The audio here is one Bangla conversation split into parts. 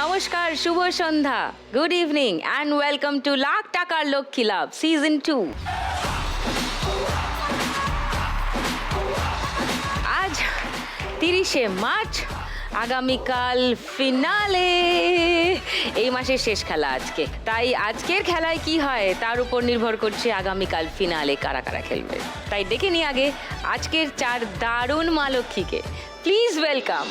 নমস্কার, শুভ সন্ধ্যা, good evening and welcome to lakh টাকার লক্ষ্মী লাভ সিজন 2। আজ 30শে মার্চ, আগামীকাল ফিনালে। এই মাসের শেষ খেলা আজকে, তাই আজকের খেলায় কি হয় তার উপর নির্ভর করছে আগামীকাল ফিনালে কারা কারা খেলবে। তাই দেখে নি আগে আজকের 4 দারুণ মা লক্ষ্মীকে। প্লিজ ওয়েলকাম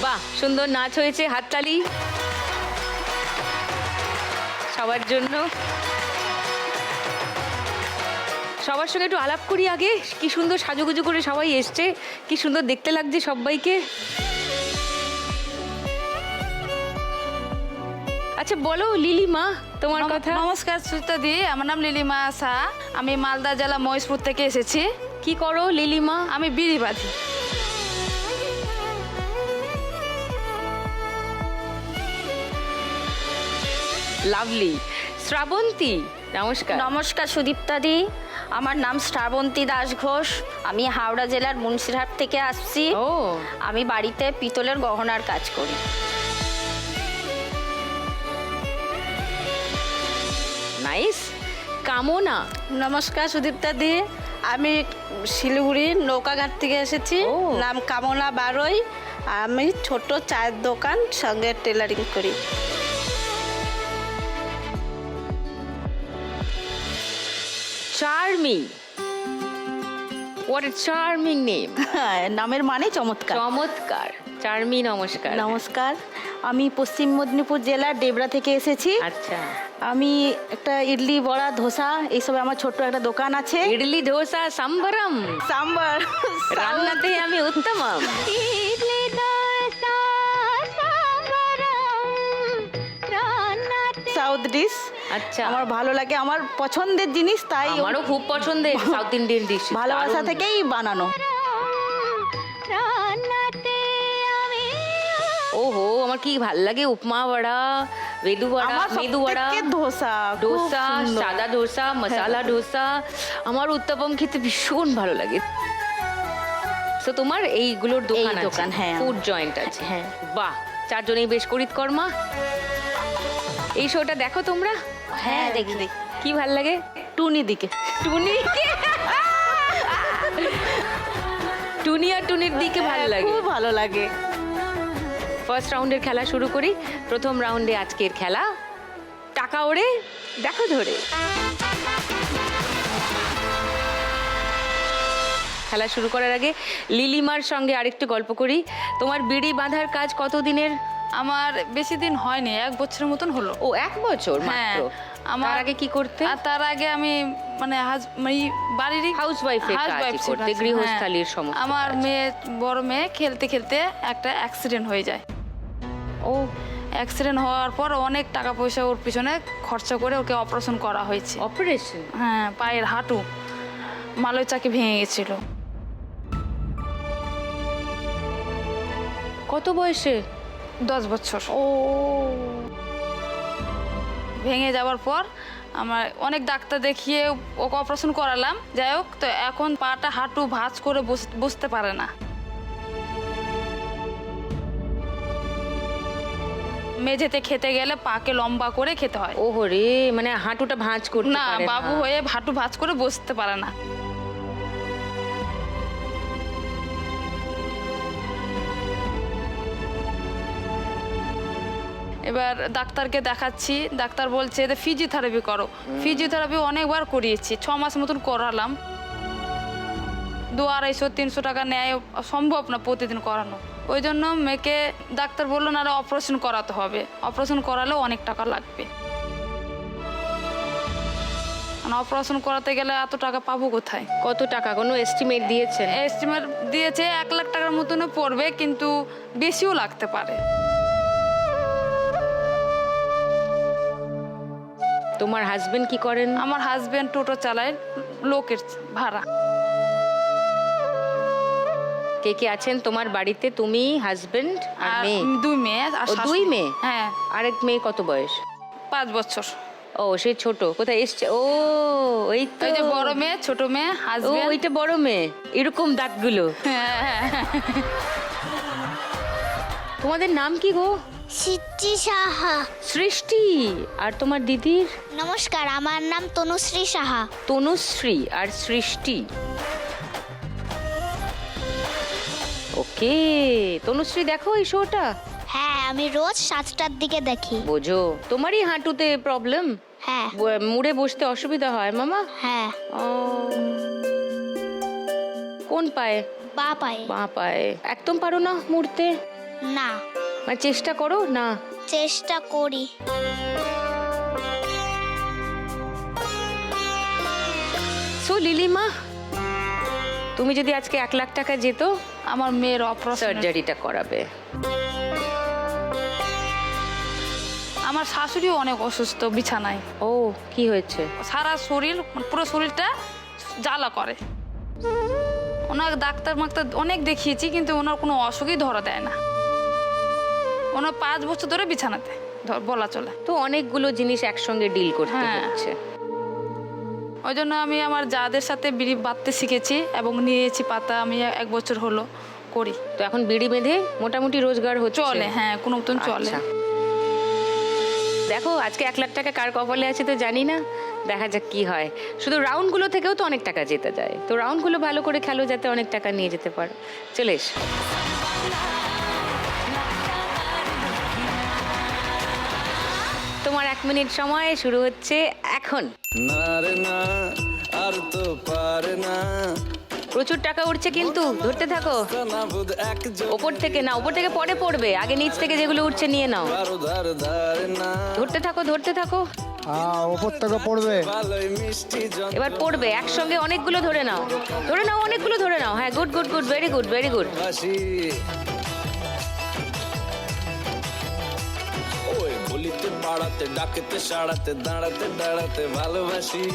বাহ, সুন্দর নাচ হয়েছে, হাততালি সবার জন্য। সবার সঙ্গে একটু আলাপ করি আগে। কি সুন্দর সাজুগুজু করে সবাই এসছে, কি সুন্দর দেখতে লাগছে সবাইকে। আচ্ছা বলো লিলিমা, তোমার কথা। নমস্কার সুচিতা দি, আমার নাম লিলিমা শাহ। আমি মালদা জেলা মহেশপুর থেকে এসেছি। কি করো লিলিমা? আমি বিড়ি বাঁধি। লাভলি। শ্রাবন্তী, নমস্কার। নমস্কার সুদীপ্তা দি, আমার নাম শ্রাবন্তী দাস ঘোষ। আমি হাওড়া জেলার মুন্সিরহাট থেকে আসছি। ও, আমি বাড়িতে পিতলের গহনার কাজ করি। নাইস। কামনা। নমস্কার সুদীপ্তা দি, আমি শিলিগুড়ি নৌকাঘাট থেকে এসেছি। ও। নাম কামনা বারোই। আমি ছোট চায়ের দোকান সঙ্গে টেলারিং করি। Charming. What a charming name. নামের মানে চমৎকার। চমৎকার। চার্মি, নমস্কার। নমস্কার, আমি পশ্চিম মেদিনীপুর জেলার ডেবরা থেকে এসেছি। আচ্ছা, আমি একটা ইডলি বড়া ধোসা এইসব আমার ছোট্ট একটা দোকান আছে। ইডলি ধোসা সাম্বারম, সাম্বার রান্নাতে আমি উত্তমম। সাউথ ডিশ আচ্ছা, আমার ভালো লাগে, আমার পছন্দের জিনিস, তাই আমারও খুব পছন্দের সাউথ ইন্ডিয়ান ডিশ। ভালোবাসা থেকেই বানানো। ওহো, আমার কি ভাল লাগে উপমা বড়া, মেদু বড়া, আমার মেদু বড়া, সবথেকে ধোসা, ডোসা, সাদা ডোসা, মশালা ডোসা। আমার উত্তপম খেতে ভীষণ ভালো লাগে। তো তোমার এইগুলোর দোকান আছে? দোকান, হ্যাঁ। ফুড জয়েন্ট আছে। হ্যাঁ। বাহ, চারজনেই বেশ করিতকর্মা। এই শোটা দেখো তোমরা? হ্যাঁ, দেখি দেখি। কি ভাল লাগে? টুনি দিকে টুনি। টুনি আর টুনির দিকে ভালো লাগে। খুব ভালো লাগে। ফার্স্ট রাউন্ডের খেলা শুরু করি। প্রথম রাউন্ডে আজকের খেলা টাকা ওড়ে দেখো ধরে। খেলা শুরু করার আগে লিলিমার সঙ্গে আরেকটু গল্প করি। তোমার বিড়ি বাঁধার কাজ কতদিনের? আমার বেশি দিন হয়নি, 1 বছরের মতন হলো। ও, 1 বছর হ্যাঁ, মাত্র। আমার তার আগে কি করতে? আর তার আগে আমি মানে বাড়িরই হাউসওয়াইফের কাজ করতে, গৃহস্থালির সমস্ত আমার কাজ। মেয়ে, বড় মেয়ে খেলতে খেলতে একটা অ্যাক্সিডেন্ট হয়ে যায়। ও, অ্যাক্সিডেন্ট হওয়ার পর অনেক টাকা পয়সা ওর পিছনে খরচা করে ওকে অপারেশন করা হয়েছে। অপারেশন? হ্যাঁ, পায়ের হাঁটু মালয় চাকি ভেঙে গেছিল। কত বয়সে? 10 বছর। ও, ভেঙে যাওয়ার পর আমার অনেক ডাক্তার দেখিয়ে ওকে অপারেশন করালাম। যাই হোক, তো এখন পাটা হাঁটু ভাঁজ করে বসতে পারে না। মেঝেতে খেতে গেলে পাকে লম্বা করে খেতে হয়। ওহো রে, মানে হাঁটুটা ভাঁজ করতে না, পারে বাবু হয়ে হাঁটু ভাঁজ করে বসতে পারে না। এবার ডাক্তারকে দেখাচ্ছি, ডাক্তার বলছে যে ফিজিওথেরাপি করো। ফিজিওথেরাপি অনেকবার করিয়েছি, 6 মাস মতন করালাম। 200-250-300 টাকা নেয়, সম্ভব না প্রতিদিন করানো। ওই জন্য মেয়েকে ডাক্তার বললো না, অপারেশন করাতে হবে। অপারেশন করালেও অনেক টাকা লাগবে। অপারেশন করাতে গেলে এত টাকা পাবো কোথায়? কত টাকা কোনো এস্টিমেট দিয়েছেন? এস্টিমেট দিয়েছে 1 লাখ টাকার মতনও পড়বে, কিন্তু বেশিও লাগতে পারে। তোমার হাজবেন্ড কি করেন? আমার হাজবেন্ড টোটো চালায়, লোকের ভাড়া। কে কে আছেন তোমার বাড়িতে? তুমি, হাজবেন্ড আর আর মেয়ে? 2 মেয়ে আর ও, 2 শাশুড়ি। মেয়ে? হ্যাঁ, আরেক মেয়ে কত বয়স? 5 বছর। ও, সে ছোট। কোথায় এসছে? ও, ওই তো। এই যে বড় মেয়ে, ছোট মেয়ে, ও, হাজবেন্ড। ওইটা বড় মেয়ে, এরকম দাঁতগুলো। তোমাদের নাম কি গো? সিদ্ধি সাহা। সৃষ্টি। আর তোমার দিদির? নমস্কার, আমার নাম তনুশ্রী সাহা। তনুশ্রী আর সৃষ্টি। ওকে, তনুশ্রী দেখো এই শোটা? হ্যাঁ, আমি রোজ 7টার দিকে দেখি। বোঝো, তোমারই হাঁটুতে প্রবলেম? হ্যাঁ মুড়ে বসতে অসুবিধা হয় মামা? হ্যাঁ, ও, কোন পায়ে? বা পায়ে। বাঁ পায়ে। একদম পারো না মুড়তে? না, মানে চেষ্টা করো না? চেষ্টা করি। সো লিলিমা, তুমি যদি আজকে 1 লাখ টাকা যেত, আমার মেয়ের অপারেশন। সার্জারিটা করাবে। আমার শাশুড়িও অনেক অসুস্থ, বিছানায়। ও, কি হয়েছে? সারা শরীর, পুরো শরীরটা জ্বালা করে। ওনার ডাক্তার মাক্তার অনেক দেখিয়েছি, কিন্তু ওনার কোনো অসুখই ধরা দেয় না। ওনার 5 বছর ধরে বিছানাতে বলা চলে। তো অনেকগুলো জিনিস একসঙ্গে ডিল করতে হ্যাঁ। হচ্ছে। ওই জন্য আমি আমার যাদের সাথে বিড়ি বাঁধতে শিখেছি এবং নিয়েছি পাতা। আমি 1 বছর হলো করি। তো এখন বিড়ি বেঁধে মোটামুটি রোজগার হচ্ছে? চলে, হ্যাঁ, কোনো মতন চলে। আচ্ছা। দেখো, আজকে 1 লাখ টাকা কার কপালে আছে তো জানি না, দেখা যাক কি হয়। শুধু রাউন্ডগুলো থেকেও তো অনেক টাকা জেতা যায়, তো রাউন্ডগুলো ভালো করে খেলো যাতে অনেক টাকা নিয়ে যেতে পারো। চলে এসো। তোমার 1 মিনিট সময় শুরু হচ্ছে এখন। না রে না, আর তো পারে না, প্রচুর টাকা উঠছে কিন্তু, ধরতে থাকো। না বুধ একজন ওপর থেকে না, ওপর থেকে পরে পড়বে, আগে নিচ থেকে যেগুলো উঠছে নিয়ে নাও। কারো ধার ধারে না, ধরতে থাকো, ধরতে থাকো। ওপর থেকে পড়বে। ভালোই মিষ্টি জন এবার পড়বে, একসঙ্গে অনেকগুলো ধরে নাও, ধরে নাও, অনেকগুলো ধরে নাও। হ্যাঁ, good good good, very good, very good. ভাসি। ওই বলিতে বাড়াতে, ডাকেতে সাড়াতে, দাঁড়াতে দাঁড়াতে ভালোবাসি।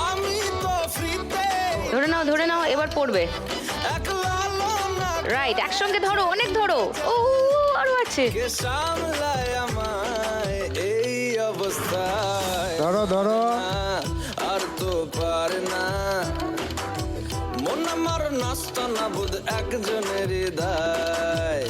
আমি তো ফ্রিতে ধরে নাও, ধরে নাও, এবার পড়বে। একলা না, রাইট, একসঙ্গে ধরো, অনেক ধরো। ও, আরো আছে। কে সামলায় আমায় এই অবস্থায়। ধরো ধরো। আর তো পারে না, মন আমার নাস্তা না বুধ একজনের হৃদয়।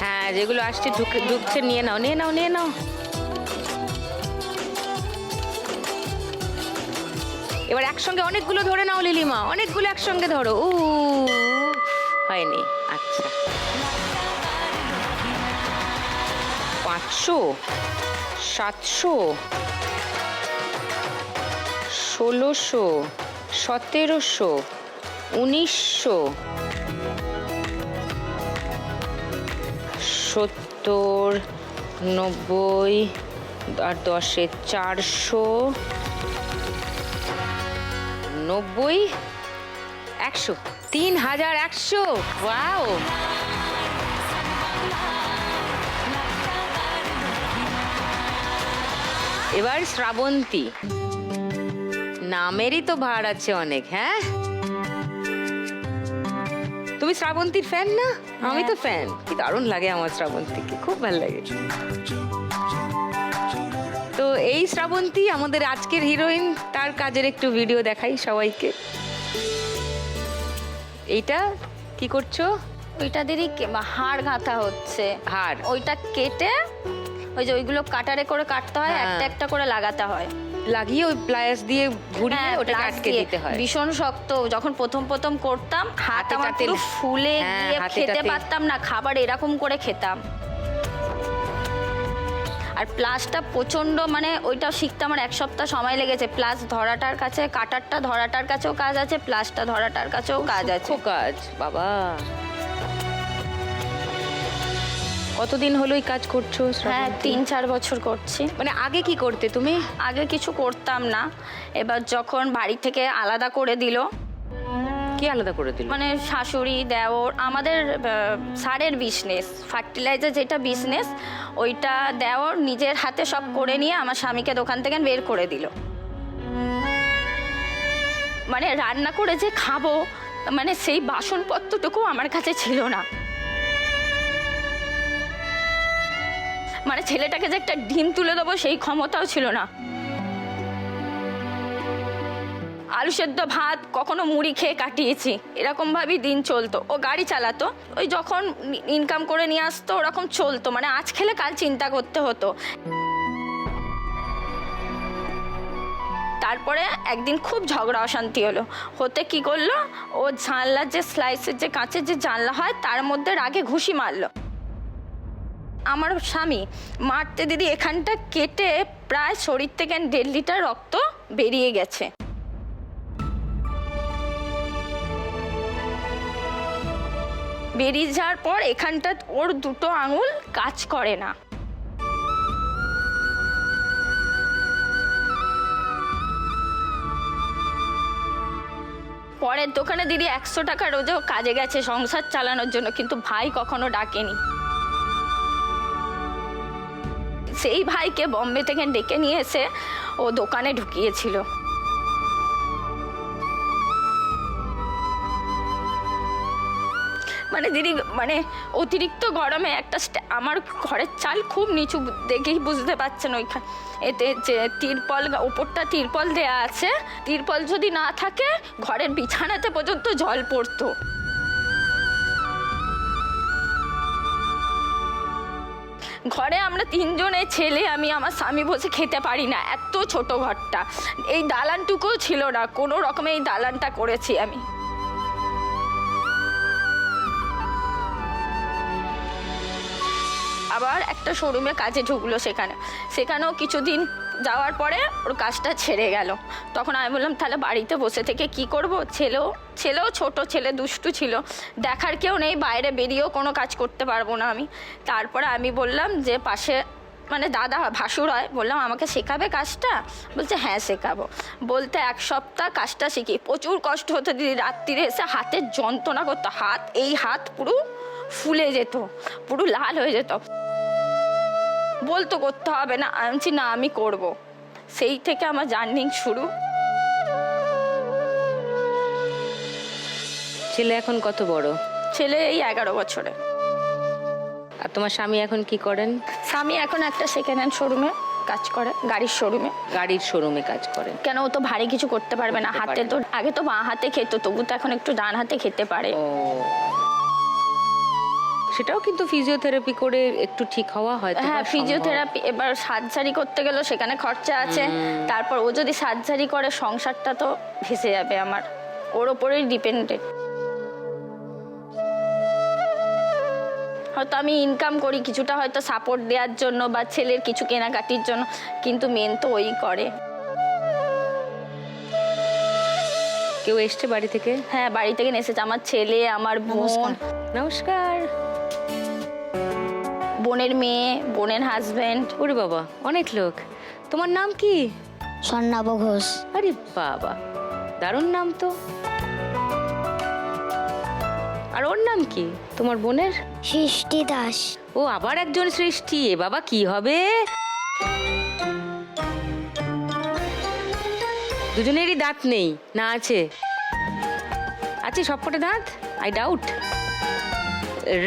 হ্যাঁ, যেগুলো আসছে ঢুকছে নিয়ে নাও, নিয়ে নাও, নিয়ে নাও। এবার একসঙ্গে অনেকগুলো ধরে নাও লিলিমা, অনেকগুলো একসঙ্গে ধরো। ও, হয়নি। আচ্ছা, 500, 700, 1600, 1700, 1900, 70, 90 আর 10-এ 400, 90, 100, 3100। ওয়াও! এবার শ্রাবন্তী, নামেরই তো ভার আছে অনেক। হ্যাঁ, তুমি শ্রাবন্তীর ফ্যান না? আমি তো ফ্যান। কি দারুণ লাগে আমার শ্রাবন্তীকে, খুব ভালো লাগে। তো এই শ্রাবন্তী আমাদের আজকের হিরোইন, তার কাজের একটু ভিডিও দেখাই সবাইকে। এইটা কি করছো? ওইটা দিদি হাড় গাঁথা হচ্ছে। হাড়? ওইটা কেটে ওই যে ওইগুলো কাটারে করে কাটতে হয়, হ্যাঁ। একটা একটা করে লাগাতে হয়। লাগিয়ে ওই প্লায়াস দিয়ে ঘুরিয়ে হ্যাঁ, ওটাকে প্লাস আটকে দিয়ে। দিতে হয়। ভীষণ শক্ত। যখন প্রথম প্রথম করতাম হাত হাতে আমার টাতে- পুরো ফুলে হ্যাঁ, গিয়ে হাতে খেতে টাতে- পারতাম না, খাবার এরকম করে খেতাম। আর প্লাসটা প্রচন্ড, মানে ওইটা শিখতে আমার 1 সপ্তাহ সময় লেগেছে। প্লাস ধরাটার কাছে, কাটারটা ধরাটার কাছেও কাজ আছে, প্লাসটা ধরাটার কাছেও কাজ আছে। সূক্ষ্ম কাজ বাবা। কতদিন হলো এই কাজ করছো হ্যাঁ, শ্রাবন্তী? 3-4 বছর করছি। মানে আগে কি করতে তুমি? আগে কিছু করতাম না, এবার যখন বাড়ি থেকে আলাদা করে দিল, কি কে আলাদা করে দিল? মানে শাশুড়ি দেওর আমাদের সারের বিজনেস, ফার্টিলাইজার যেটা বিজনেস, ওইটা দেওর নিজের হাতে সব করে নিয়ে আমার স্বামীকে দোকান থেকে বের করে দিল। মানে রান্না করে যে খাবো, মানে সেই বাসনপত্রটুকু আমার কাছে ছিল না। মানে ছেলেটাকে যে একটা ডিম তুলে দেবো সেই ক্ষমতাও ছিল না। আলু সেদ্ধ ভাত, কখনো মুড়ি খেয়ে কাটিয়েছি, এরকমভাবেই দিন চলতো। ও গাড়ি চালাতো, ওই যখন ইনকাম করে নিয়ে আসতো ওরকম চলতো। মানে আজ খেলে কাল চিন্তা করতে হতো। তারপরে একদিন খুব ঝগড়া অশান্তি হতে কি করলো, ও জানলার যে স্লাইসের যে কাঁচের যে জানলা হয় তার মধ্যে রাগে ঘুষি মারলো। আমার স্বামী মারতে দিদি এখানটা কেটে প্রায় শরীর থেকে 1.5 লিটার রক্ত বেরিয়ে গেছে। বেরিয়ে যাওয়ার পর এখানটা ওর 2 আঙুল কাজ করে না। পরের দোকানে দিদি 100 টাকা রোজও কাজে গেছে সংসার চালানোর জন্য, কিন্তু ভাই কখনো ডাকেনি। সেই ভাইকে বম্বে থেকে ডেকে নিয়ে এসে ও দোকানে ঢুকিয়েছিল। মানে দিদি মানে অতিরিক্ত গরমে একটা আমার ঘরের চাল খুব নিচু, দেখেই বুঝতে পারছেন। ওইখানে এতে যে তিরপল, ওপরটা তিরপল দেয়া আছে, তিরপল যদি না থাকে ঘরের বিছানাতে পর্যন্ত জল পড়তো। ঘরে আমরা 3 জনে ছেলে, আমি আমার স্বামী বসে খেতে পারি না, এত ছোট ঘরটা। এই দালানটুকুও ছিল না, কোনো রকমে এই দালানটা করেছি আমি। আবার একটা শোরুমে কাজে ঢুকলো, সেখানেও কিছুদিন যাওয়ার পরে ওর কাজটা ছেড়ে গেল। তখন আমি বললাম তাহলে বাড়িতে বসে থেকে কি করব? ছেলেও ছোট, ছেলে দুষ্টু ছিল, দেখার কেউ নেই, বাইরে বেরিয়েও কোনো কাজ করতে পারবো না আমি। তারপরে আমি বললাম যে পাশে মানে দাদা ভাসুর হয়, বললাম আমাকে শেখাবে কাজটা? বলছে হ্যাঁ শেখাবো। বলতে 1 সপ্তাহ কাজটা শিখি। প্রচুর কষ্ট হতো দিদি, রাত্রিরে এসে হাতের যন্ত্রণা করতো, এই হাত পুরো ফুলে যেত, পুরো লাল হয়ে যেত। বলতো করতে হবে না, আমি বলছি না আমি করব। সেই থেকে আমার জার্নি শুরু। ছেলে এখন কত বড়? ছেলে এই 11 বছরে। আর তোমার স্বামী এখন কি করেন? স্বামী এখন একটা সেকেন্ড হ্যান্ড শোরুমে কাজ করে, গাড়ির শোরুমে। গাড়ির শোরুমে কাজ করেন? কেন, ও তো ভারী কিছু করতে পারবে না, হাতে তো আগে তো বাঁ হাতে খেত, তবু তো এখন একটু ডান হাতে খেতে পারে। ও, সেটাও কিন্তু ফিজিওথেরাপি করে একটু ঠিক হওয়া হয়। হ্যাঁ, ফিজিওথেরাপি, এবার সার্জারি করতে গেল সেখানে খরচা আছে। তারপর ও যদি সার্জারি করে সংসারটা তো ভেসে যাবে আমার, ওর ওপরেই ডিপেন্ডেন্ট। হয়তো আমি ইনকাম করি কিছুটা, হয়তো সাপোর্ট দেওয়ার জন্য বা ছেলের কিছু কেনাকাটির জন্য, কিন্তু মেন তো ওই করে। কেউ এসছে বাড়ি থেকে? হ্যাঁ, বাড়ি থেকে এসেছে আমার ছেলে, আমার বোন। নমস্কার। বোনের মেয়ে, বোনের হাজবেন্ড। ওরে বাবা, অনেক লোক। তোমার নাম কি? স্বর্ণাভ ঘোষ। আরে বাবা, দারুণ নাম তো। আর ওর নাম কি তোমার বোনের? সৃষ্টি দাস। ও আবার একজন সৃষ্টি। এ বাবা, কি হবে? দুজনেরই দাঁত নেই না আছে? আছে সবকটা দাঁত? I doubt.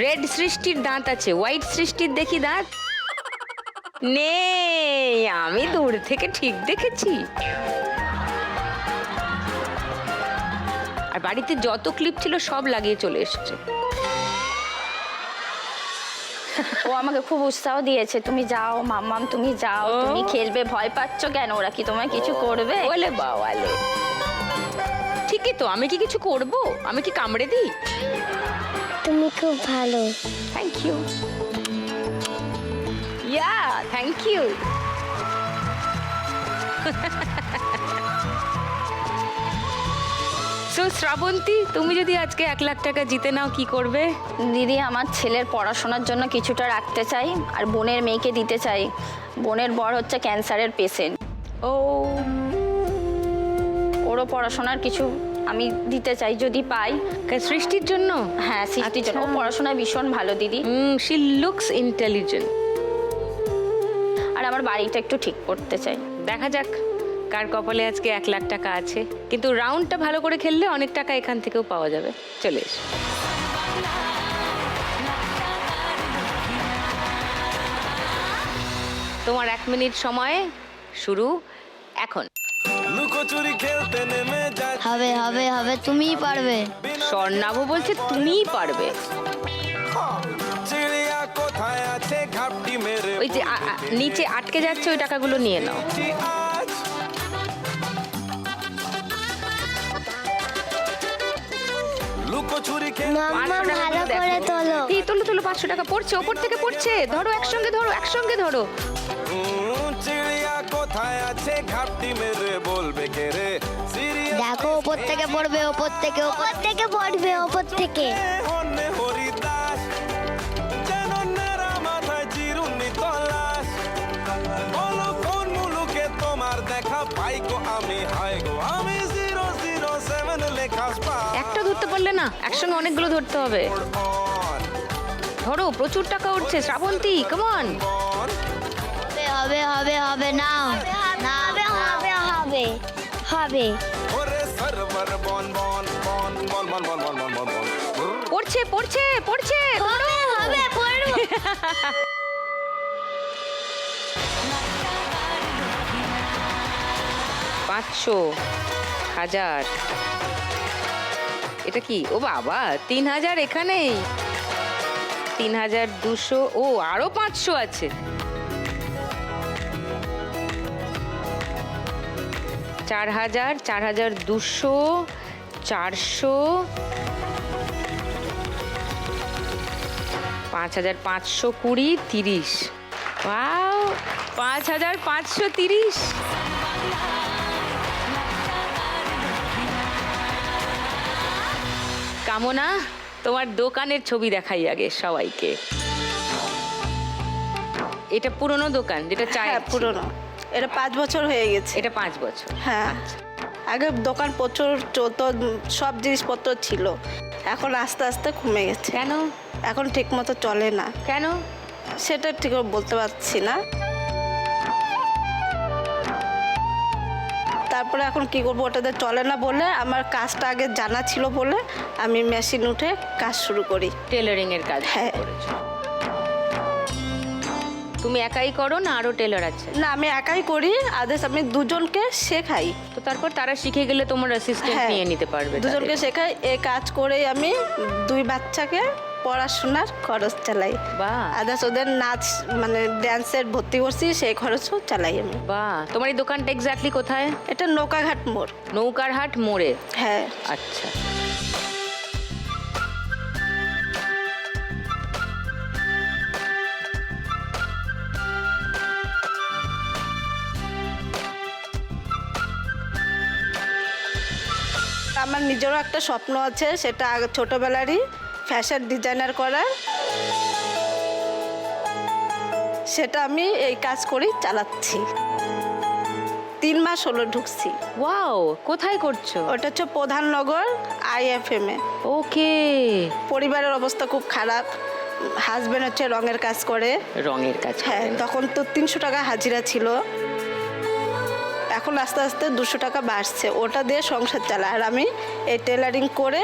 রেড সৃষ্টির দাঁত আছে, হোয়াইট সৃষ্টির দেখি দাঁত নেই। আমি দূর থেকে ঠিক দেখেছি। আর বাড়িতে যত ক্লিপ ছিল সব লাগিয়ে চলে এসছে। ও আমাকে খুব উৎসাহ দিয়েছে, তুমি যাও মাম্মাম, তুমি যাও, তুমি খেলবে, ভয় পাচ্ছ কেন? ওরা কি তোমায় কিছু করবে? বলে বাওয়ালে, ঠিকই তো। আমি কি কিছু করব? আমি কি কামড়ে দিই? তুমি খুব ভালো। Thank you. Yeah, thank you. So Shrabanti, তুমি যদি আজকে 1 লাখ টাকা জিতে নাও কি করবে? দিদি, আমার ছেলের পড়াশোনার জন্য কিছুটা রাখতে চাই, আর বোনের মেয়েকে দিতে চাই। বোনের বর হচ্ছে ক্যান্সারের পেশেন্ট। ও, ওরও পড়াশোনার কিছু আমি দিতে চাই যদি পাই। সৃষ্টির জন্য? হ্যাঁ, সৃষ্টির জন্য। ও আচ্ছা। পড়াশোনায় ভীষণ ভালো দিদি। She looks intelligent. আর আমার বাড়িটা একটু ঠিক করতে চাই। দেখা যাক কার কপালে আজকে 1 লাখ টাকা আছে, কিন্তু রাউন্ডটা ভালো করে খেললে অনেক টাকা এখান থেকেও পাওয়া যাবে। চলে এসো। তোমার 1 মিনিট সময় শুরু এখন। লুকোচুরি খেলতে নেমে যা হবে হবে হবে তুমিই পারবে। স্বর্ণাভ বলছে তুমিই পারবে। চিড়িয়া কোথায় আছে ঘাপটি মেরে ওই যে নিচে আটকে যাচ্ছে ওই টাকাগুলো নিয়ে নাও। আজ লুকোচুরি খেলতে মাম্মা ভালো করে তোলো। এই তোলো তোলো, 500 টাকা পড়ছে, ওপর থেকে পড়ছে। ধরো, একসঙ্গে ধরো, একসঙ্গে ধরো। চিড়িয়া কোথায় আছে ঘাপটি মেরে বলবে কে রে সিরিয়াস দেখো ওপর থেকে পড়বে, ওপর থেকে ওপর থেকে পড়বে, ওপর থেকে। হন্যে হরিদাস যেন নেরা মাথায় চিরুনি তলাশ বলো কোন মুলুকে তোমার দেখা পাই গো আমি হাই গো আমি 007 লেখা স্পার একটা ধরতে পারলে না, একসঙ্গে অনেকগুলো ধরতে হবে। ধরো, প্রচুর টাকা উঠছে। শ্রাবন্তী, কেমন? হবে হবে হবে নাও না, হবে হবে হবে হবে। ওরে সার্ভার বন বন বন বন বন বন বন বন বন বন পড়ছে পড়ছে পড়ছে। হবে হবে পড়বো। 500, 1000, এটা কি? ও বাবা, 3000 এখানেই। 3200, ও আরো 500 আছে। 4000, 4200, 400, 5520, 30। ওয়াও, 5530। কামনা, তোমার দোকানের ছবি দেখাই আগে সবাইকে। এটা পুরনো দোকান যেটা চায়? হ্যাঁ পুরনো, এটা 5 বছর হয়ে গেছে। এটা 5 বছর। হ্যাঁ, আগে দোকান প্রচুর চলতো, সব জিনিসপত্র ছিল। এখন আস্তে আস্তে কমে গেছে। কেন? এখন ঠিক মতো চলে না। কেন? সেটা ঠিক বলতে পারছি না। তারপরে এখন কি করবো, ওটাতে চলে না বলে আমার কাজটা আগে জানা ছিল বলে আমি মেশিন উঠে কাজ শুরু করি। টেলারিং এর কাজ হ্যাঁ। করেছো। তুমি একাই করো না আরো টেলার আছে? না, আমি একাই করি, আদেশ আমি দুজনকে শেখাই। তো তারপর তারা শিখে গেলে তোমার অ্যাসিস্ট্যান্ট হ্যাঁ, নিয়ে নিতে পারবে। দুজনকে শেখাই। এই কাজ করেই আমি 2 বাচ্চাকে পড়াশোনার খরচ চালাই। বাহ। আদার্স ওদের নাচ মানে ড্যান্সের ভর্তি করছি, সেই খরচও চালাই আমি। বাহ, তোমার এই দোকানটা এক্স্যাক্টলি কোথায়? এটা নৌকাঘাট মোড়। নৌকারহাট মোড়ে? হ্যাঁ। আচ্ছা। আমার নিজেরও একটা স্বপ্ন আছে, সেটা আগে ছোটবেলারই ফ্যাশন ডিজাইনার করার। সেটা আমি এই কাজ করেই চালাচ্ছি। 3 মাস হলো ঢুকছি। ওয়াও, কোথায় করছো? ওটা হচ্ছে প্রধাননগর IFM এ। ওকে। পরিবারের অবস্থা খুব খারাপ। হাজবেন্ড হচ্ছে রঙের কাজ করে। রঙের কাজ হ্যাঁ, করেন। তখন তো 300 টাকা হাজিরা ছিল। এখন আস্তে আস্তে 200 টাকা বাড়ছে, ওটা দিয়ে সংসার চালায়। আর আমি এই টেলারিং করে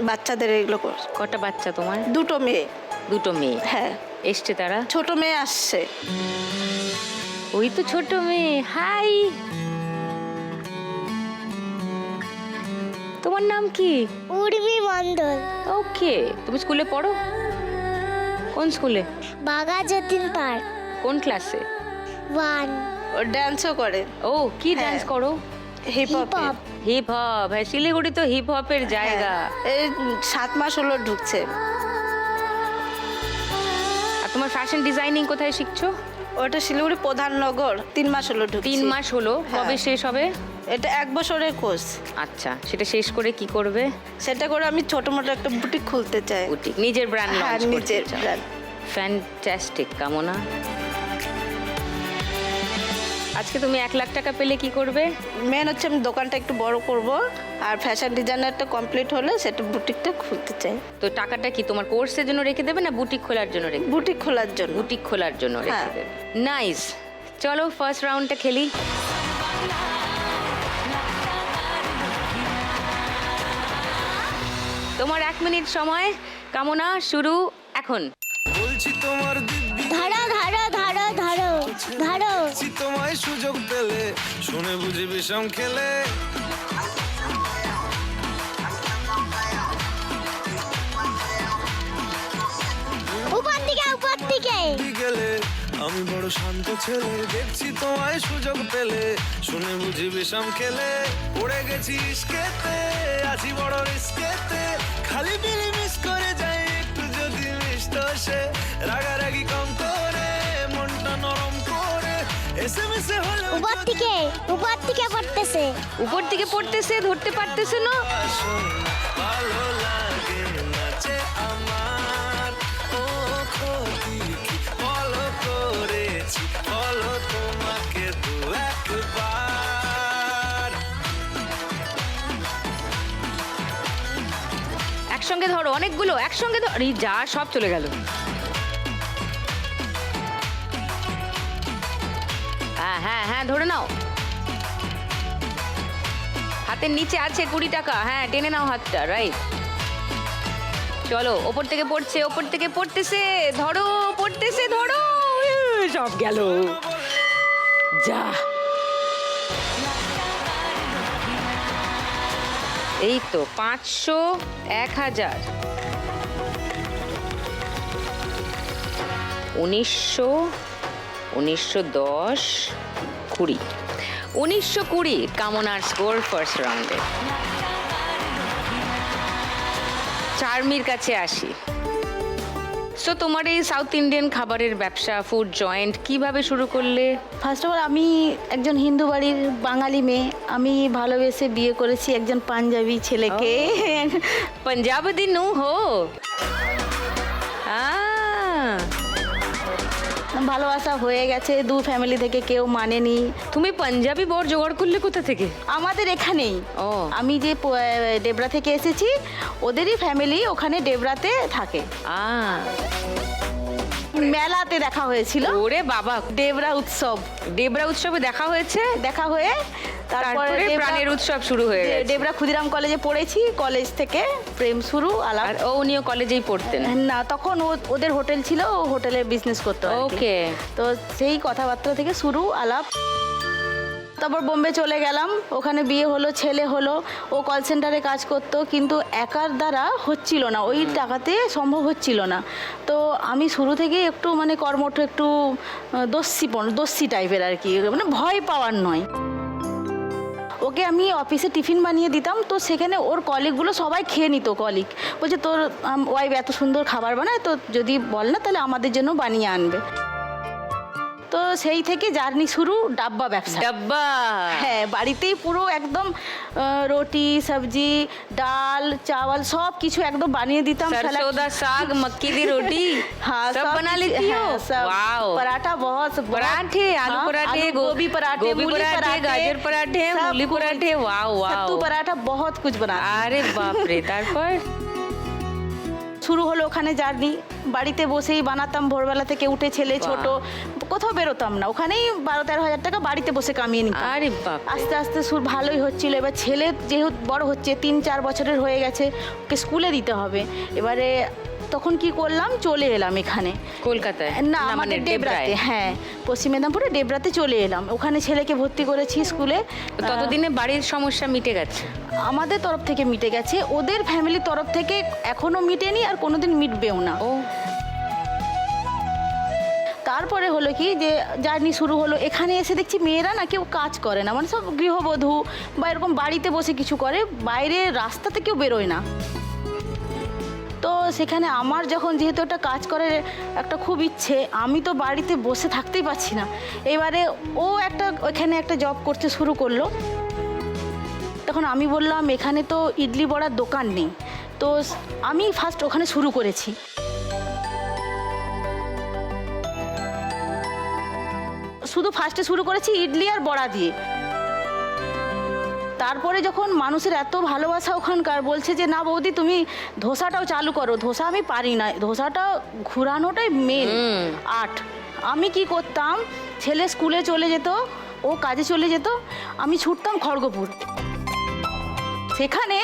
বাচ্চাদের এগুলো করি। কটা বাচ্চা তোমার? 2টো মেয়ে। 2টো মেয়ে? হ্যাঁ। এসছে তারা? ছোট মেয়ে আসছে। ওই তো ছোট মেয়ে। হাই, তোমার নাম কি? উর্মি মণ্ডল। ওকে, তুমি স্কুলে পড়ো? কোন স্কুলে? বাঘা যতীন পার্ক কোন ক্লাসে? 1। ও ড্যান্সও করে। ও, কি ডান্স করো? Hip hop. Hip hop? হ্যাঁ, শিলিগুড়ি তো হিপ হপের জায়গা। এই 7 মাস হলো ঢুকছে। আর তোমার ফ্যাশন ডিজাইনিং কোথায় শিখছো? ওটা শিলিগুড়ি প্রধাননগর। 3 মাস হলো ঢুকছে। 3 মাস হলো। হ্যাঁ। কবে শেষ হবে? এটা 1 বছরের কোর্স। আচ্ছা, সেটা শেষ করে কি করবে? সেটা করে আমি ছোট মোটো একটা বুটিক খুলতে চাই। বুটিক, নিজের ব্র্যান্ড হ্যাঁ, লঞ্চ করতে নিজের চাও। brand। ফ্যান্টাস্টিক কামনা। আজকে তুমি 1,00,000 টাকা পেলে কি করবে? মেন হচ্ছে আমি দোকানটা একটু বড় করব, আর ফ্যাশন ডিজাইনারটা কমপ্লিট হলে সেটা বুটিকটা খুলতে চাই। তো টাকাটা কি তোমার কোর্সের জন্য রেখে দেবে না বুটিক খোলার জন্য রেখে? বুটিক খোলার জন্য। বুটিক খোলার জন্য রেখে হ্যাঁ। দেবে। নাইস। চলো ফার্স্ট রাউন্ডটা খেলি। তোমার 1 মিনিট সময়, কামনা শুরু এখন। বলছি তোমার দিব্যি ধরো ধরো ধরো ধরো ধরো বলছি তোমায় সুযোগ পেলে শুনে বুঝে বিষম খেলে উপর দিকে উপর দিকে গেলে আমি বড় শান্ত ছেলে দেখছি তোমায় সুযোগ পেলে শুনে বুঝি বিষম খেলে পড়ে গেছি ইস্কেতে আছি বড় রিস্কেতে খালি বিলি মিস করে যাই একটু যদি মিষ্ট সে রাগারাগি কম করে মনটা নরম করে এসএমএস হলো উপর দিকে পড়তেছে উপর থেকে পড়তেছে, ধরতে পারতেছে না। ভালো লাগে নাচে আমার ও ক্ষতি কি ফলো করেছি ফলো তোমাকে দু একবার একসঙ্গে ধরো, অনেকগুলো একসঙ্গে ধরো। এই যা, সব চলে গেল। হ্যাঁ হ্যাঁ হ্যাঁ, ধরে নাও। হাতের নিচে আছে 20 টাকা। হ্যাঁ, টেনে নাও হাতটা, রাইট। চলো, ওপর থেকে পড়ছে, ওপর থেকে পড়তেছে, ধরো, পড়তেছে, ধরো। সব গেল, যা। এই তো 500, 1000, 1900, 1910, 20, 1920 কামনার স্কোর ফার্স্ট রাউন্ডে। চার্মির কাছে আসি। সো তোমার এই সাউথ ইন্ডিয়ান খাবারের ব্যবসা, ফুড জয়েন্ট কিভাবে শুরু করলে? ফার্স্ট অফ অল আমি একজন হিন্দু বাড়ির বাঙালি মেয়ে, আমি ভালোবেসে বিয়ে করেছি একজন পাঞ্জাবি ছেলেকে। पंजाबी दिन हो ভালোবাসা হয়ে গেছে, দু ফ্যামিলি থেকে কেউ মানেনি। তুমি পাঞ্জাবি বর জোগাড় করলে কোথা থেকে? আমাদের এখানেই, ও। আমি যে ডেবরা থেকে এসেছি ওদেরই ফ্যামিলি ওখানে ডেবরাতে থাকে। মেলাতে দেখা হয়েছিল, ওরে বাবা, ডেবরা উৎসব, ডেবরা উৎসবে দেখা হয়েছে। দেখা হয়ে তারপরে ডেবরা- প্রাণের উৎসব শুরু হয়ে গেছে। ডেবরা ক্ষুদিরাম কলেজে পড়েছি, কলেজ থেকে প্রেম শুরু, আলাপ। আর ও উনিও কলেজেই পড়তেন? না, তখন ওদের হোটেল ছিল, ও হোটেলে বিজনেস করতো আর কি। ওকে। তো সেই কথাবার্তা থেকে শুরু আলাপ। তারপর বোম্বে চলে গেলাম, ওখানে বিয়ে হলো, ছেলে হলো। ও কল সেন্টারে কাজ করতো, কিন্তু একার দ্বারা হচ্ছিল না, ওই টাকাতে সম্ভব হচ্ছিল না। তো আমি শুরু থেকে একটু মানে কর্মঠ, একটু দস্যি টাইপের আর কি, মানে ভয় পাওয়ার নয়। ওকে আমি অফিসে টিফিন বানিয়ে দিতাম, তো সেখানে ওর কলিগগুলো সবাই খেয়ে নিত। কলিগ বলছে তোর ওয়াইফ এত সুন্দর খাবার বানায়, তো যদি বল না তাহলে আমাদের জন্য বানিয়ে আনবে। তো সেই থেকে জার্নি শুরু ডাব্বা ব্যবসা। ডাব্বা? হ্যাঁ, বাড়িতেই পুরো একদম রুটি, সবজি, ডাল, চাवल সব কিছু একদম বানিয়ে দিতাম। सरसों दा साग, मक्की दी रोटी, हाँ, सब बना लेती हो? वाओ। पराठा बहुत पराठे, आलू पराठे, गोभी पराठे, गोभी मूली पराठे, गाजर पराठे, सब मूली कुछ। पराठे, वाओ वाओ। सत्तू पराठा बहुत कुछ बना। আরে বাপ রে, তারপর? শুরু হলো ওখানে জার্নি। বাড়িতে বসেই বানাতাম, ভোরবেলা থেকে উঠে, ছেলে ছোট, কোথাও বেরোতাম না, ওখানেই 12-13 হাজার টাকা বাড়িতে বসে কামিয়ে নিতাম। আরে বাপ। আস্তে আস্তে সুর ভালোই হচ্ছিল। এবার ছেলে যেহেতু বড় হচ্ছে, 3-4 বছরের হয়ে গেছে, ওকে স্কুলে দিতে হবে। এবারে তখন কি করলাম, চলে এলাম এখানে কলকাতায়? না, মানে আমাদের ডেবরায়? ডেবরাতে। হ্যাঁ, পশ্চিম মেদিনীপুরে ডেবরাতে চলে এলাম। ওখানে ছেলেকে ভর্তি করেছি স্কুলে। ততদিনে বাড়ির সমস্যা মিটে গেছে? আমাদের তরফ থেকে মিটে গেছে, ওদের ফ্যামিলির তরফ থেকে এখনো মিটেনি, আর কোনোদিন মিটবেও না। ও। তারপরে হলো কি যে জার্নি শুরু হলো। এখানে এসে দেখছি মেয়েরা না কেউ কাজ করে না, মানে সব গৃহবধূ বা এরকম বাড়িতে বসে কিছু করে, বাইরে রাস্তাতে কেউ বেরোয় না। তো সেখানে আমার যখন যেহেতু একটা কাজ করার একটা খুব ইচ্ছে, আমি তো বাড়িতে বসে থাকতেই পারছি না। এবারে ও ওখানে একটা জব করতে শুরু করলো। তখন আমি বললাম এখানে তো ইডলি বড়ার দোকান নেই, তো আমি ফার্স্ট ওখানে শুরু করেছি। শুধু ফার্স্টে শুরু করেছি ইডলি আর বড়া দিয়ে। তারপরে যখন মানুষের এত ভালোবাসা ওখানকার, বলছে যে না বৌদি তুমি ধোসাটাও চালু করো। ধোসা আমি পারি না, ধোসাটা ঘুরানোটাই মেন আর্ট। আমি কি করতাম, ছেলে স্কুলে চলে যেত, ও কাজে চলে যেত, আমি ছুটতাম খড়গপুর। সেখানে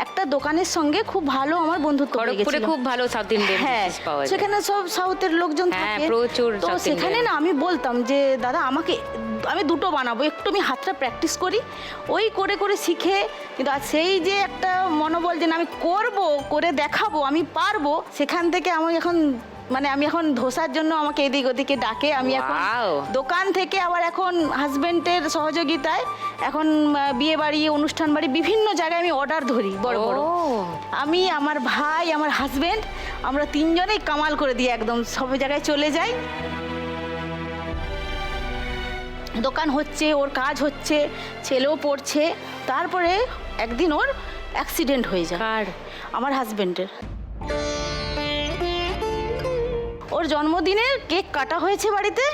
একটা দোকানের সঙ্গে খুব ভালো আমার বন্ধুত্ব হয়ে খড়গপুরে গেছিল। খুব ভালো সাউথ ইন্ডিয়ান হ্যাঁ, ডিশ পাওয়া যায়। সেখানে সব সাউথের লোকজন হ্যাঁ, থাকে প্রচুর তো South সেখানে Indian। না আমি বলতাম যে দাদা আমাকে, আমি দুটো বানাবো, একটু আমি হাতটা প্র্যাকটিস করি। ওই করে করে শিখে, কিন্তু আর সেই যে একটা মনোবল যে না আমি করবো, করে দেখাবো, আমি পারবো, সেখান থেকে আমি এখন মানে আমি এখন ধোসার জন্য আমাকে এদিক ওদিকে ডাকে। আমি এখন Wow! দোকান থেকে আবার এখন হাজবেন্ডের সহযোগিতায় এখন বিয়ে বাড়ি, অনুষ্ঠান বাড়ি, বিভিন্ন জায়গায় আমি অর্ডার ধরি বড় বড়। ও, আমি, আমার ভাই, আমার হাজবেন্ড, আমরা তিনজনেই কামাল করে দিই, একদম সব জায়গায় চলে যাই। দোকান হচ্ছে, ওর কাজ হচ্ছে, ছেলেও পড়ছে। তারপরে একদিন ওর অ্যাক্সিডেন্ট হয়ে যায়, কার? আমার হাজবেন্ডের। ওর জন্মদিনের কেক কাটা হয়েছে বাড়িতে।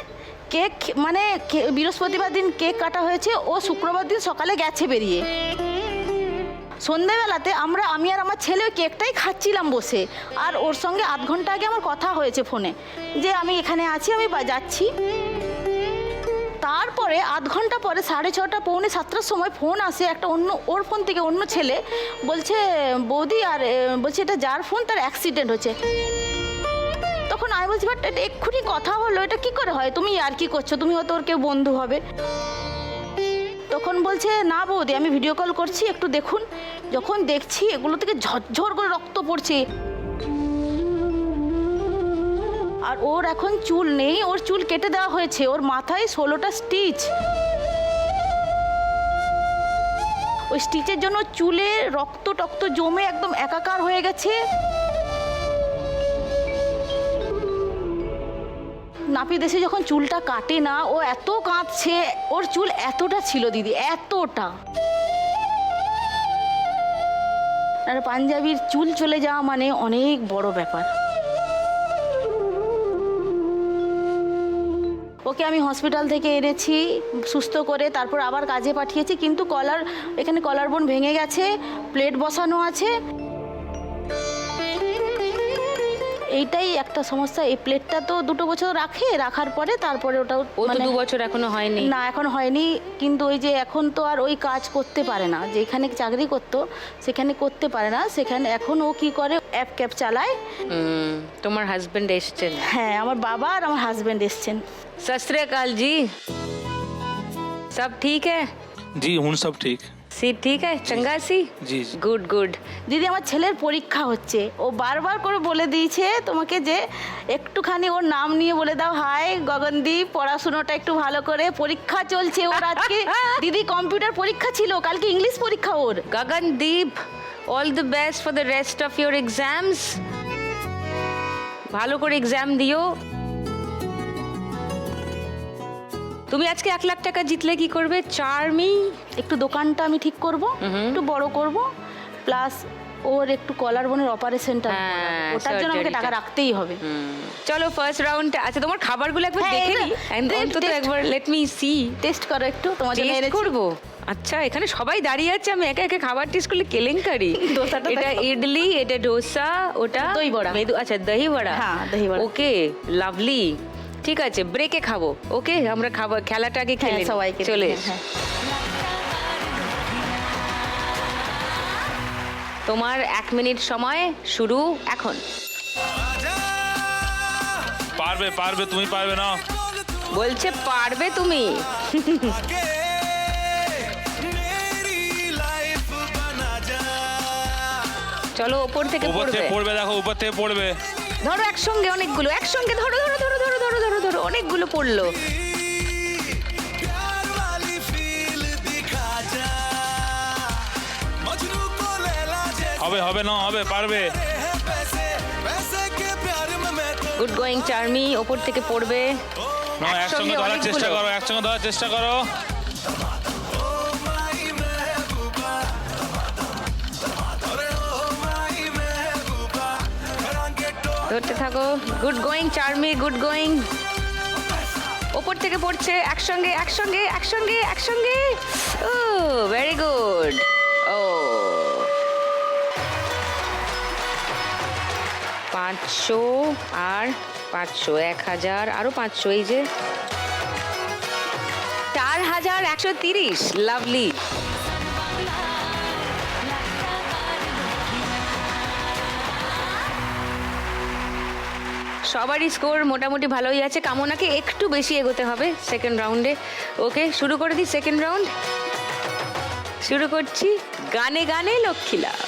কেক মানে বৃহস্পতিবার দিন কেক কাটা হয়েছে, ও শুক্রবার দিন সকালে গেছে বেরিয়ে। সন্ধেবেলাতে আমি আর আমার ছেলে ওই কেকটাই খাচ্ছিলাম বসে, আর ওর সঙ্গে আধ ঘন্টা আগে আমার কথা হয়েছে ফোনে যে আমি এখানে আছি, আমি যাচ্ছি। তারপরে আধ ঘন্টা পরে 6:30 পৌনে 7টার সময় ফোন আসে একটা অন্য, ওর ফোন থেকে অন্য ছেলে বলছে বৌদি, আর বলছে এটা যার ফোন তার অ্যাক্সিডেন্ট হচ্ছে। তখন আমি বলছি বাট এটা এক্ষুনি কথা হলো, এটা কি করে হয়, তুমি আর কি করছো, তুমি হয়তো ওর কেউ বন্ধু হবে। তখন বলছে না বৌদি আমি ভিডিও কল করছি, একটু দেখুন। যখন দেখছি এগুলো থেকে ঝরঝর করে রক্ত পড়ছে, আর ওর এখন চুল নেই, ওর চুল কেটে দেওয়া হয়েছে, ওর মাথায় 16টা স্টিচ। ওই স্টিচের জন্য চুলে রক্ত টক্ত জমে একদম একাকার হয়ে গেছে। নাপিত এসে যখন চুলটা কাটে না, ও এত কাঁদছে, ওর চুল এতটা ছিল দিদি, এতটা। আর পাঞ্জাবির চুল চলে যাওয়া মানে অনেক বড় ব্যাপার। ওকে আমি হসপিটাল থেকে এনেছি সুস্থ করে, তারপর আবার কাজে পাঠিয়েছি, কিন্তু এখানে কলার বোন ভেঙে গেছে, প্লেট বসানো আছে। এইটাই একটা সমস্যা। এই প্লেটটা তো 2 বছর রাখার পরে তারপরে ওটাও ও তো 2 বছর এখনো হয়নি। না এখন হয়নি, কিন্তু ওই যে এখন তো আর ওই কাজ করতে পারে না, যেখানে চাকরি করতো সেখানে করতে পারে না। সেখানে এখন ও কি করে, অ্যাপ ক্যাব চালায়। তোমার হাজবেন্ড এসছেন? হ্যাঁ, আমার বাবা আর আমার হাজবেন্ড এসছেন। सत श्री अकाल जी, सब ठीक है? जी हूँ सब ठीक। सी ठीक है, चंगा सी? जी। Good good. দিদি আমার ছেলের পরীক্ষা হচ্ছে, ও বারবার করে বলে দিয়েছে তোমাকে যে একটুখানি ওর নাম নিয়ে বলে দাও, হাই গগনদীপ, পড়াশুনোটা একটু ভালো করে, পরীক্ষা চলছে ওর আজকে। দিদি কম্পিউটার পরীক্ষা ছিল, কালকে ইংলিশ পরীক্ষা ওর। Gagandeep, all the best for the rest of your exams. ভালো করে এক্সাম দিও। তুমি আজকে 1 লাখ টাকা জিতলে কি করবে চার্মি? একটু দোকানটা আমি ঠিক করব, একটু বড় করব, প্লাস ওর একটু কলার বোনের অপারেশনটা, হ্যাঁ, ওটার জন্য আমাকে টাকা surgery-টা। রাখতেই হবে। চলো ফার্স্ট রাউন্ড। আচ্ছা তোমার খাবারগুলো একবার হ্যাঁ, দেখে এটা- নি, অন্তত taste- একবার লেট মি সি। টেস্ট করো একটু, তোমার জন্য টেস্ট এনেছি। করব? আচ্ছা এখানে সবাই দাঁড়িয়ে আছে, আমি একা একা খাবার টেস্ট করলে কেলেঙ্কারি। ডোসাটা এটা দেখো। ইডলি, এটা ডোসা, ওটা দই বড়া। আচ্ছা দহি বড়া। হ্যাঁ, দহি বড়া। ওকে লাভলি, ঠিক আছে ব্রেকে খাবো। ওকে আমরা খাবার খেলাটা আগে হ্যাঁ, খেলে নিই। সবাইকে চলে দিই, এসো। হ্যাঁ। তোমার 1 মিনিট সময় শুরু এখন। পারবে পারবে তুমি পারবে না। বলছে পারবে তুমি। आगे मेरी लाइफ बना जा। চলো ওপর থেকে উপর পড়বে। থেকে পড়বে, দেখো উপর থেকে পড়বে। ধরো একসঙ্গে অনেকগুলো, একসঙ্গে ধরো ধরো ধরো ধরো ধরো ধরো ধরো, অনেকগুলো পড়লো। प्यार वाली फील दिखा जा। मजनू को लैला जैसे হবে হবে না হবে, पारবে। है पैसे, पैसे के प्यार में मैं तो গুড গোয়িং চার্মি, ওপর থেকে পড়বে। না একসঙ্গে একসঙ্গে ধরার অনেকগুলো। চেষ্টা করো, একসঙ্গে ধরার চেষ্টা করো। माई महबूबा, अरे ओ माई महबूबा, रंगे टो ধরতে থাকো। Good going Charmi, good going. ওপর থেকে পড়ছে একসঙ্গে একসঙ্গে একসঙ্গে একসঙ্গে। ও ভেরি গুড। ও 500 আর 500, 1000 আরো 500, এই যে 4130। লাভলি। সবারই স্কোর মোটামুটি ভালোই আছে। কামনাকে একটু বেশি এগোতে হবে সেকেন্ড রাউন্ডে। ওকে, শুরু করে দিই সেকেন্ড রাউন্ড। শুরু করছি গানে গানে লক্ষ্মী লাভ।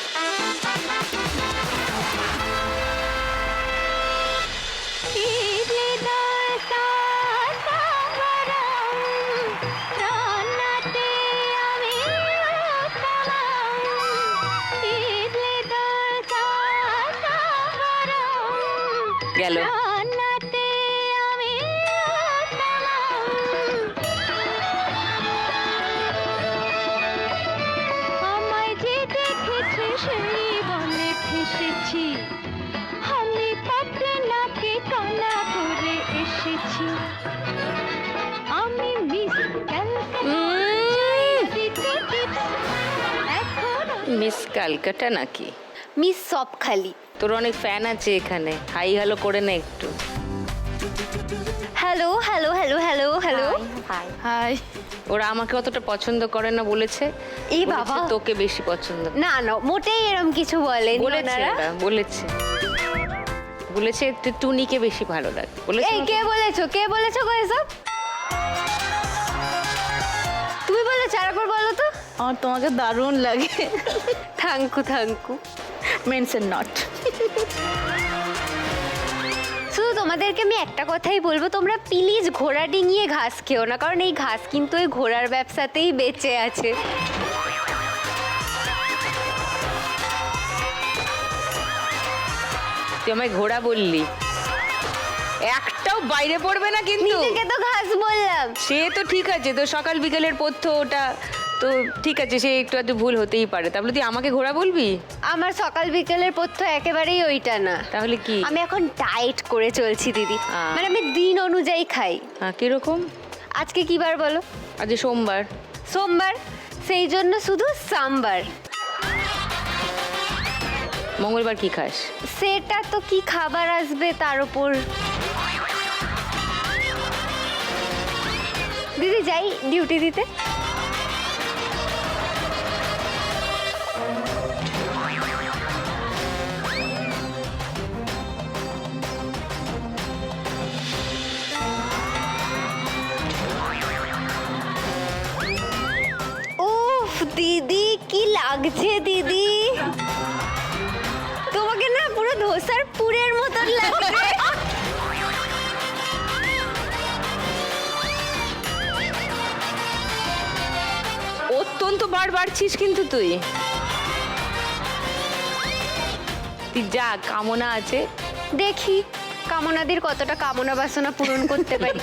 গেল। মিস ক্যালকাটা নাকি? মিস সবখালি। তোর অনেক ফ্যান আছে এখানে, হাই হ্যালো করে না একটু। Hello hello hello hello hello. Hi. Hi. ওরা আমাকে অতটা পছন্দ করে না বলেছে। এই বলেছে বাবা। তোকে বেশি পছন্দ। না না, মোটেই এরকম কিছু বলেনি বলেছে ওনারা। ওরা, বলেছে টুনিকে বেশি ভালো লাগে বলেছে। এই কে বলেছো গো এসব? তুমি বলেছো, আরেকবার বলো তো। আমার তোমাকে দারুণ লাগে। থ্যাংকু। Mention not. শুধু তোমাদেরকে আমি একটা কথাই বলবো, তোমরা প্লিজ ঘোড়া ডিঙিয়ে ঘাস খেও না, কারণ এই ঘাস কিন্তু ওই ঘোড়ার ব্যবসাতেই বেঁচে আছে। তুই আমায় ঘোড়া বললি, একটাও বাইরে পড়বে না কিন্তু। নিজেকে তো ঘাস বললাম। সে তো ঠিক আছে, তো সকাল বিকেলের পথ্য ওটা তো ঠিক আছে, সে একটু আধটু ভুল হতেই পারে। তাহলে তুই আমাকে ঘোড়া বলবি? আমার সকাল বিকেলের পথ্য একেবারেই ওইটা না। তাহলে কি? আমি এখন ডায়েট করে চলছি দিদি। আহ। মানে আমি দিন অনুযায়ী খাই। হ্যাঁ, কিরকম? আজকে কি বার বলো? আজ সোমবার। সোমবার, সেই জন্য শুধু সাম্বার। মঙ্গলবার কি খাস? সেটা তো কি খাবার আসবে তার উপর। দিদি যাই ডিউটি দিতে। উফ দিদি, কি লাগছে দিদি, তোমাকে না পুরো ধোসার পুরের মতন লাগছে। অত্যন্ত বার বাড়ছিস কিন্তু তুই যা কামনা আছে দেখি কামনাদির কতটা কামনা বাসনা পূরণ করতে পারি।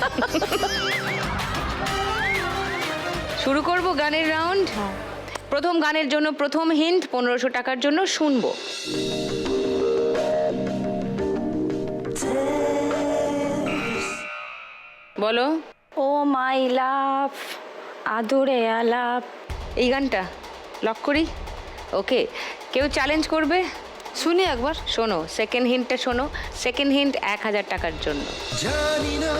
শুরু করব গানের রাউন্ড। প্রথম গানের জন্য প্রথম হিন্ট 1500 টাকার জন্য শুনবো। বলো। ও মাই লাভ, আদরে আলাপ। এই গানটা লক করি। ওকে, কেউ চ্যালেঞ্জ করবে? শুনি একবার। শোনো সেকেন্ড হিন্টটা শোনো। সেকেন্ড হিন্ট 1000 টাকার জন্য। জানি না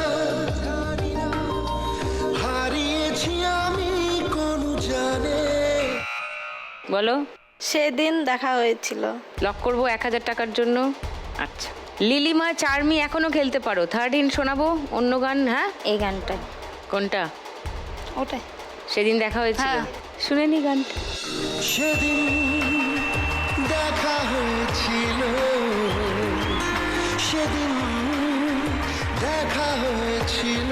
হারিয়েছি আমি কোন জানে। বলো। সেদিন দেখা হয়েছিল। লক করবো 1000 টাকার জন্য। আচ্ছা, লিলিমা চার্মি এখনো খেলতে পারো। থার্ড হিন্ট শোনাবো অন্য গান। হ্যাঁ, এই গানটা। কোনটা? ওটাই। সেদিন দেখা হয়েছিল। হ্যাঁ। শুনে নি গানটা। সেদিন দেখা হয়েছিল, সেদিন দেখা হয়েছিল,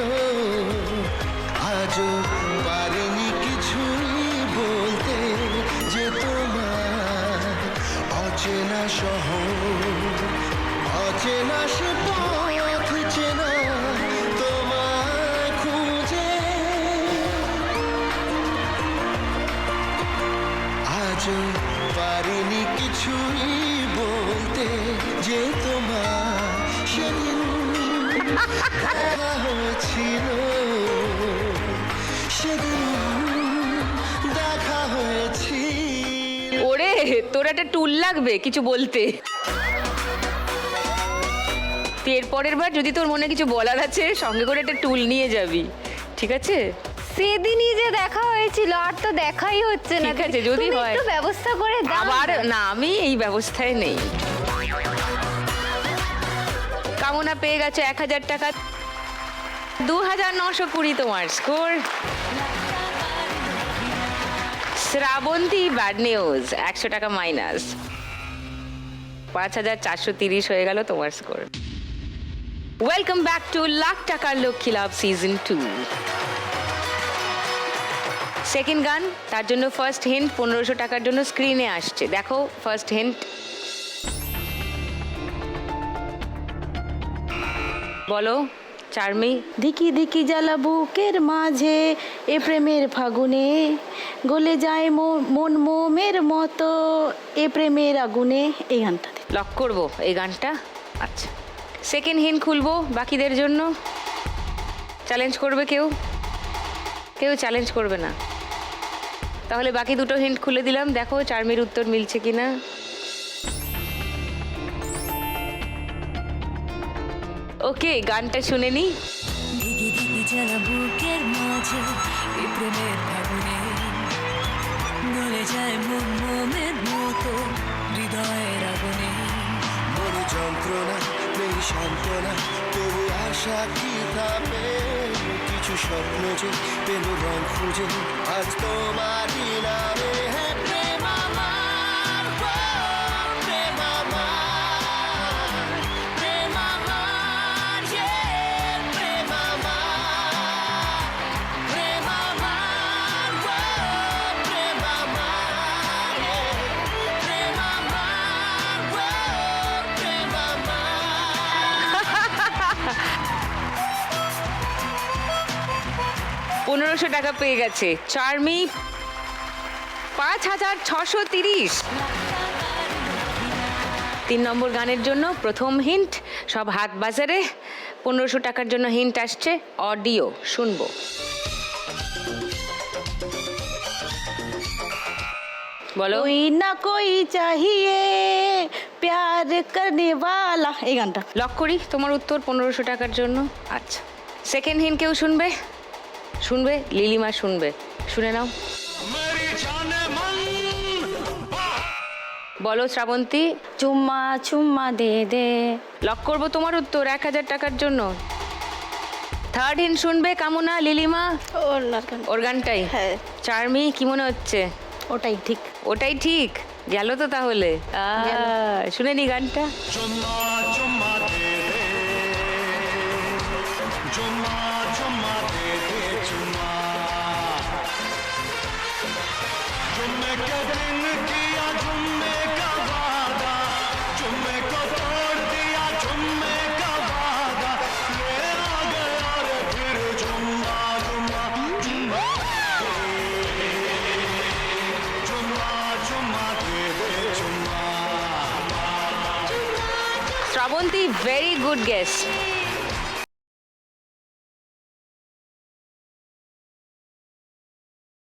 আজও পারিনি কিছুই বলতে যে তোমার অচেনা শহর, অচেনা সে পথ চেনা তোমায় খুঁজে আজও পারিনি কিছুই বলতে যে তোমার সেদিন ওরে তোর একটা টুল লাগবে কিছু বলতে। তুই এর পরের বার যদি তোর মনে কিছু বলার আছে সঙ্গে করে একটা টুল নিয়ে যাবি, ঠিক আছে? সেদিনই যে দেখা হয়েছিল আর তো দেখাই হচ্ছে না। ঠিক আছে, যদি তুমি হয়। একটু ব্যবস্থা করে দাও। আবার না, আমি এই ব্যবস্থায় নেই। কামনা পেয়ে গেছে 1000 টাকা, 2920 তোমার স্কোর। শ্রাবন্তী ব্যাড নিউজ 100 টাকা মাইনাস, 5430 হয়ে গেল তোমার score. Welcome back to lakh টাকার লক্ষ্মী লাভ সিজন 2। সেকেন্ড গান, তার জন্য ফার্স্ট হিন্ট 1500 টাকার জন্য স্ক্রিনে আসছে, দেখো ফার্স্ট হিন্ট। বলো চার্মি। দিকি দিকি জ্বালা বুকের মাঝে এ প্রেমের ফাগুনে, গলে যায় মন মোমের মতো এ প্রেমের আগুনে, এই গানটাতে। লক করবো এই গানটা। আচ্ছা, সেকেন্ড হিন্ট খুলবো বাকিদের জন্য। চ্যালেঞ্জ করবে কেউ? কেউ চ্যালেঞ্জ করবে না, তাহলে বাকি দুটো হিন্ট খুলে দিলাম, দেখো চার্মির উত্তর মিলছে কিনা। ওকে, গানটা শুনে নি। দিকে দিকে জ্বালা বুকের মাঝে এ প্রেমের ভাবনে, গলে যায় মন মোমের মতো হৃদয়ের আগুনে। বড় যন্ত্রণা নেই সান্ত্বনা, তবু আশা কি থামে? কিছু স্বপ্ন যে পেল রং খুঁজে আজ তোমারই নামে। হে প্রেম আমার, গো, প্রেম আমার, প্রেম আমার, প্রেম আমার, প্রেম আমার, গো, প্রেম আমার, প্রেম আমার, গো, প্রেম আমার। 1500 টাকা পেয়ে গেছে চার্মি, 5630। 3 নম্বর গানের জন্য প্রথম হিন্ট, সব হাত বাজারে। 1500 টাকার জন্য হিন্ট আসছে, অডিও শুনবো। বলো। कोई ना कोई चाहिए प्यार करने वाला, এই গানটা। লক করি তোমার উত্তর 1500 টাকার জন্য। আচ্ছা, সেকেন্ড হিন্ট কেউ শুনবে? শুনবে, লিলিমা শুনবে, শুনে নাও। বলো শ্রাবন্তী। চুম্মা চুম্মা দে দে। লক করবো তোমার উত্তর 1000 টাকার জন্য। থার্ড হিন্ট শুনবে কামনা, লিলিমা? ওর না কেন? ওর গানটাই? হ্যাঁ। চার্মি কি মনে হচ্ছে? ওটাই ঠিক। ওটাই ঠিক, গেল তো তাহলে। শুনে নি গানটা। চুম্মা চুম্মা দে দে, চুম্মা চুম্মা দে দে, চুম্মা चुम्मे के दिन किया चुम्मे का वादा, चुम्मे को तोड़ दिया चुम्मे का वादा, ये आ गया रे फिर चुम्मा चुम्मा चुम्मा चुम्मा चुम्मा दे दे, चुम्मा। Shrabanti, very good guess.